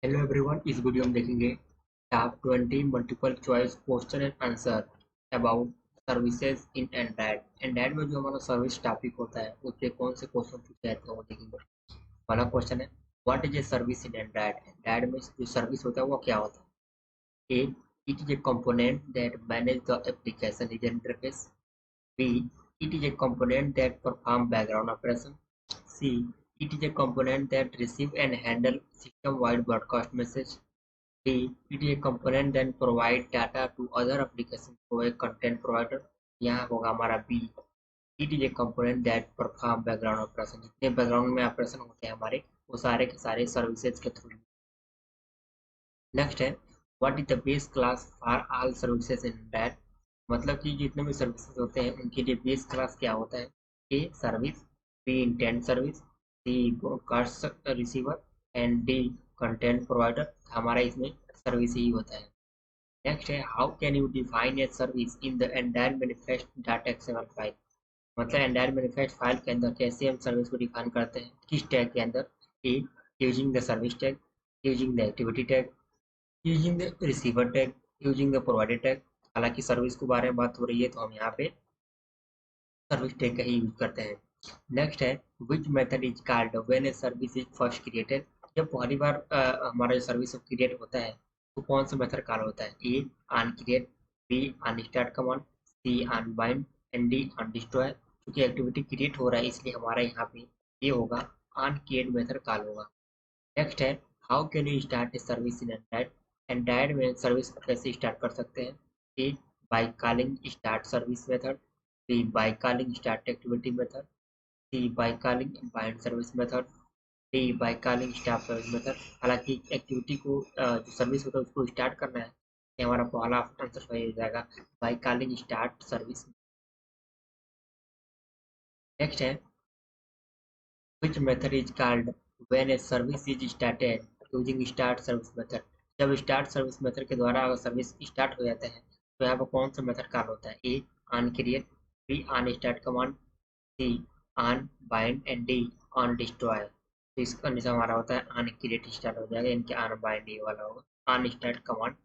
Hello everyone, इस video में देखेंगे top 20 multiple choice question and answer about services in Android. Android में जो हमारा सर्विस टॉपिक होता है उससे कौन से क्वेश्चन पूछे जाते हैं वो देखेंगे। पहला क्वेश्चन है, what is a service in Android. Android में जो सर्विस होता है वो क्या होता है। A, it is a component that manage the application user interface. B, it is a component that perform background operation. C, it is a component that receive and handle system-wide broadcast message. D, it is a component that provide data to other applications through a content provider. यहाँ होगा हमारा B, it is a component that perform background operation. जितने background में operation होते हैं हमारे वो सारे के सारे सर्विसेज के थ्रू। नेक्स्ट है, what is the base class for all services in that. मतलब कि जितने भी सर्विसेज होते हैं उनके लिए बेस क्लास क्या होता है। A service, B intent service, C broadcast receiver and D content provider. हमारा इसमें सर्विस ही होता है। नेक्स्ट है, how can you define a service in the entire manifest data XML file. मतलब एंटायर मैनिफेस्ट फाइल के अंदर कैसे हम सर्विस को डिफाइन करते हैं, किस टैग के अंदर। A, using the service tag, using the activity tag, using the receiver tag, using the provider tag. हालांकि सर्विस के बारे में बात हो रही है तो हम यहाँ पे सर्विस टैग का ही यूज करते हैं। नेक्स्ट है, which method is called when a service is first created. जब पहली बार हमारा सर्विस क्रिएट होता है तो कौन सा मेथड कॉल होता है। A on create, B on start command, C on bind and D on destroy. क्योंकि एक्टिविटी क्रिएट हो रहा है इसलिए हमारा यहाँ पे ये होगा ऑन क्रिएट मेथड कॉल होगा। नेक्स्ट है, how can you start a service in Android. Android में सर्विस को कैसे स्टार्ट कर सकते हैं। A, by calling start service method, B by calling start activity method, C by calling bind service method, D by calling start service method. हालांकि activity को जो service होता है उसको स्टार्ट करना है, ये हमारा पहला आंसर सही हो जाएगा, bye calling start service. Next है, which method is called when a service is started using start service method। जब स्टार्ट सर्विस मेथड के द्वारा अगर सर्विस स्टार्ट हो जाता है तो यहाँ पर कौन सा मेथड कॉल होता है। A on create, B on start command, C on bind and D on destroy. तो इसका कंडीशन हमारा होता है ऑन क्रिएट स्टार्ट हो जाएगा, इनके ऑन बाइंड ये वाला होगा ऑन स्टार्ट कमांड।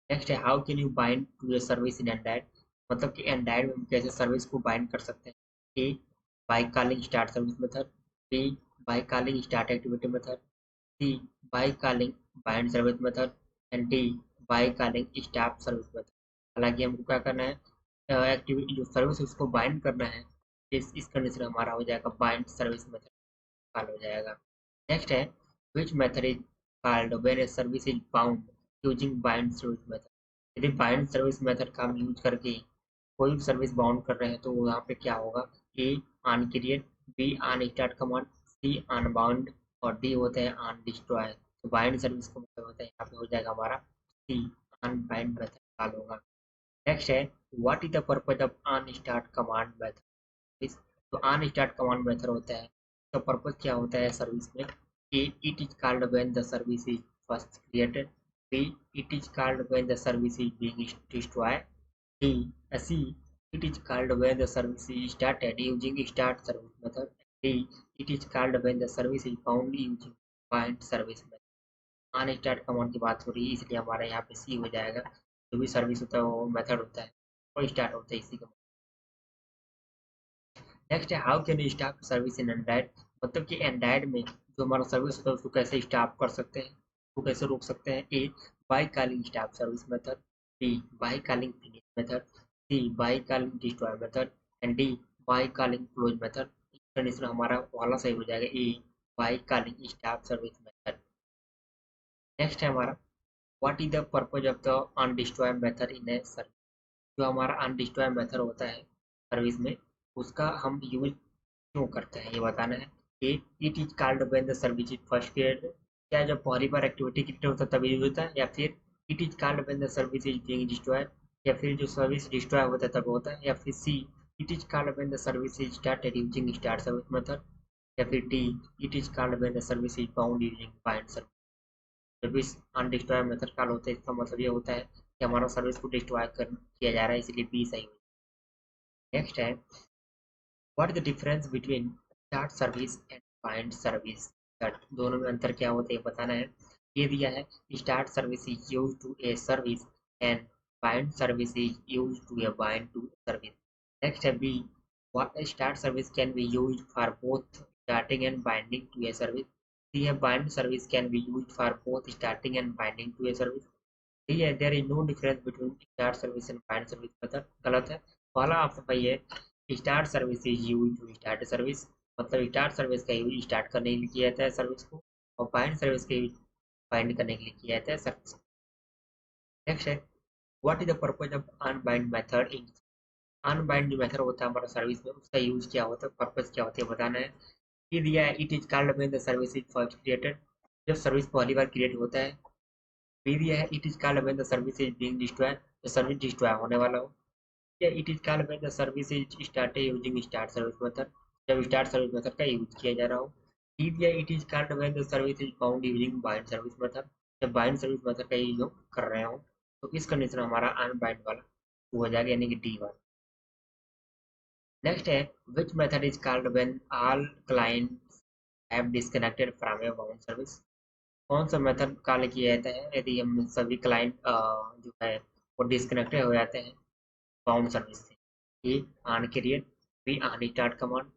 नेक्स्ट है, how can you bind to a service in Android. मतलब कि एंड्रॉइड में हम कैसे सर्विस को बाइंड कर सकते हैं। A, by calling start service method, B by calling start activity method, C by calling bind service method and D by calling stop service method. हालांकि हमको क्या करना है, एक्टिविटी जो सर्विस उसको बाइंड करना है, इस कंडीशन हमारा हो जाएगा बाइंड सर्विस मेथड कॉल हो जाएगा। नेक्स्ट है, which method is called when a service is bound using bind service method. यदि बाइंड सर्विस मेथड का हम यूज करके कोई भी सर्विस बाउंड कर रहे हैं तो यहाँ पे क्या होगा। A on create, B on start command, C on bound और डी होता है ऑन डिस्ट्रॉय। तो बाइंड सर्विस का मतलब होता है यहाँ पे हो जाएगा हमारा C on bind method call होगा। नेक्स्ट है, what is the purpose of on start command method. तो ऑन स्टार्ट कमांड मेथड होता है तो पर्पज क्या होता है सर्विस में। A, it is called when the service is first created, B it is called when the service is being destroyed, D see it is called when the service is started using start service method, D it is called when the service is bound using bind service method. On start command की बात हो रही है इसलिए हमारा यहाँ पे सी हो जाएगा। जो भी सर्विस होता है वो मेथड होता है वो स्टार्ट होता है इसी का। नेक्स्ट है, how can you stop service in Android. मतलब कि एंड्रॉइड में जो हमारा सर्विस होता है उसको कैसे स्टॉप कर सकते हैं, उसको कैसे रोक सकते हैं। A, by calling stop service method, B by calling finish method, C by calling destroy method and D by calling close method. Condition हमारा वाला सही हो जाएगा, A by calling stop service method. Next है हमारा, what is the purpose of the on destroy method in a service. जो हमारा अनडिस्ट्रॉय method होता है सर्विस में उसका हम यूज क्यों करते हैं ये बताना है। A, it is called when the service is first created. क्या जब पहली बार एक्टिविटी क्रिएट होता है तभी यूज होता है, या फिर it is called when the service is being destroyed, या फिर जो सर्विस डिस्ट्रॉय होता है तब होता है, या फिर see it is called when the service is started using start service method, या फिर D it is called when the service is bound using bind service. जब इस अनडिस्ट्रॉय मेथड कॉल होता है इसका मतलब ये होता है कि हमारा सर्विस को डिस्ट्रॉय किया जा रहा है, इसलिए बी सही हो। नेक्स्ट है, what is the difference between start service and bind service। Method, दोनों में अंतर क्या होता है ये बताना है। ये दिया है start service is use to a service and bind service is use to a bind to service. Next है B, what a start service can be used for both starting and binding to a service. C, a bind service can be used for both starting and binding to a service. D, there is no difference between start service and bind service method. गलत है। पहला option भाई है start service is use to start service, मतलब start service का use start करने के लिए किया जाता है सर्विस को, और बाइंड सर्विस का यूज बाइंड करने के लिए किया जाता है सर्विस को। नेक्स्ट है what is the purpose of unbind method in, unbind जो मेथड होता है हमारा सर्विस में उसका यूज क्या होता है, पर्पज क्या होती है बताना है। ये दिया है it is called when the service is first created, जब सर्विस पहली बार क्रिएट होता है। बी दिया है it is called when the service is being destroyed, तो सर्विस डिस्ट्रॉय होने वाला हो। या it is called when the service is started using start service method, जब स्टार्ट सर्विस मेथड का यूज किया जा रहा हो। डी दिया it is called when the service is bound using bind service method, जब बाइंड सर्विस मेथड का use कर रहे हो। तो इस कंडीशन हमारा अनबाइंड वाला हो जाएगा, यानी कि डी वाला। नेक्स्ट है which method is called when all clients have disconnected from A bound service, कौन सा मेथड कॉल किया जाता है यदि हम सभी क्लाइंट जो है वो डिस्कनेक्टेड हो जाते हैं बाउंड सर्विस से। A on create, B on start command,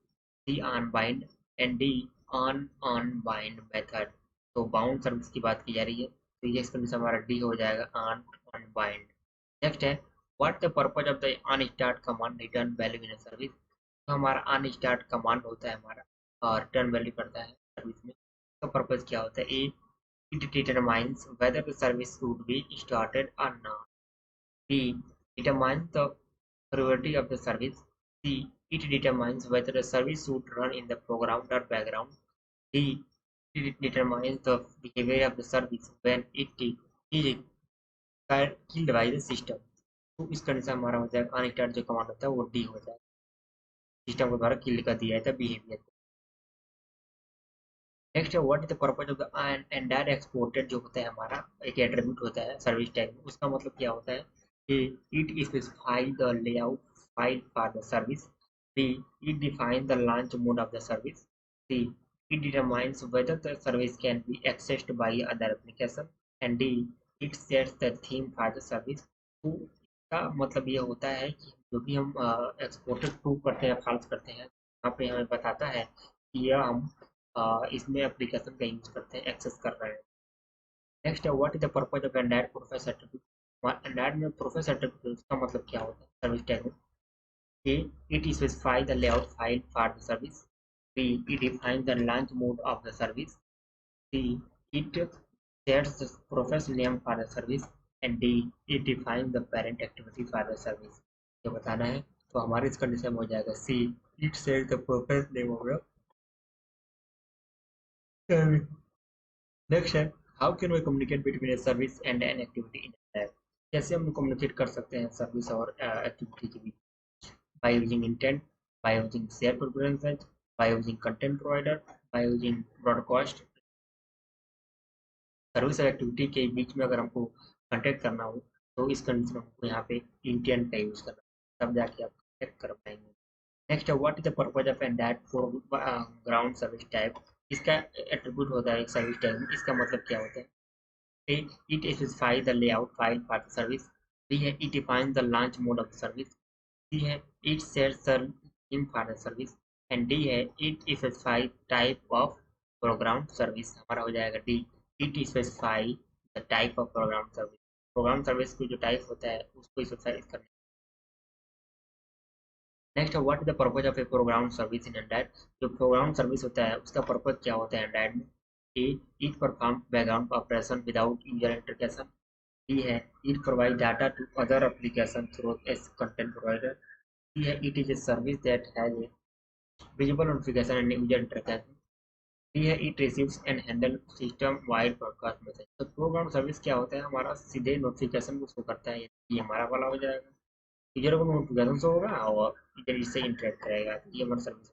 C on bind and D on on bind method. तो बाउंड सर्विस की बात की जा रही है, तो ये इसका हमारा डी हो जाएगा ऑन ऑन बाइंड। नेक्स्ट है what the purpose of the on start command return value in service, तो हमारा ऑन स्टार्ट कमांड होता है हमारा और रिटर्न वैल्यू करता है सर्विस में। तो पर्पज क्या होता है, A it determines whether the service would be started और not, B determines the priority of the service, c it determines whether the service should run in the foreground or background, d it determines the behavior of the service when it is killed by the system। तो इस condition हमारा हो जाएगा unstarred जो command होता है वो D हो जाएगा, सिस्टम के द्वारा किल कर दिया जाता है बिहेवियर को। नेक्स्ट है what is the purpose of the end that exported, जो होता है हमारा एक एट्रीब्यूट होता है सर्विस टैग में, उसका मतलब क्या होता है कि it specify the layout file for the service, B it define the launch mode of the service, C it determines whether the service can be accessed by other application and D it sets the theme for the service. तो इसका मतलब ये होता है कि जो भी हम एक्सपोर्टेड प्रूव करते हैं फाल्स करते हैं, यहाँ पे हमें बताता है कि यह हम इसमें एप्लीकेशन का यूज करते हैं, एक्सेस कर रहे हैं। नेक्स्ट है what is the purpose of Android profile certificate, Android में प्रोफाइल सर्टिफिकेट उसका मतलब क्या होता है सर्विस टैग में। A it specify the layout file for the service, B it define the launch mode of the service, C it sets the profile name for the service and D it define the parent activity for the service. ये बताना है, तो हमारे इस condition में हो जाएगा C it sets the profile name of the service. Next है how can we communicate between a service and an activity in app, कैसे हम कम्युनिकेट कर सकते हैं सर्विस और एक्टिविटी के बीच। By using intent, by using share preferences, by using content provider, by using broadcast. Service और एक्टिविटी के बीच में अगर हमको कॉन्टेक्ट करना हो तो इस कंडीशन में हमको यहाँ पे इंटेंट का यूज करना है, तब जाके आप कॉन्टेक्ट कर पाएंगे। नेक्स्ट है what is the purpose of and that for ground service type, इसका एट्रीब्यूट होता है एक सर्विस टाइप में, इसका मतलब क्या होता है। A, it specifies the layout file for the service, B है it defines the launch mode of the service, C है it sets the theme for the service and D है it specifies type of program service। हमारा हो जाएगा D it specifies the type of program service, program service को जो type होता है उसको स्पेसिफाई करना। नेक्स्ट है what is the purpose of a program service in Android, जो प्रोग्राम सर्विस होता है उसका पर्पज क्या होता है एंड्रॉइड में। A it perform background operation without user interface, B है it provide data to other application through as content provider, C है it is a service that has a visible notification and user interface, D है it receives and handle system wide broadcast message. तो programme service क्या होता है हमारा सीधे notification को show करता है, ये हमारा वाला हो जाएगा, यूजर को नोटिफिकेशन शो होगा और यूजर इससे इंटरेक्ट करेगा, ये हमारा सर्विस।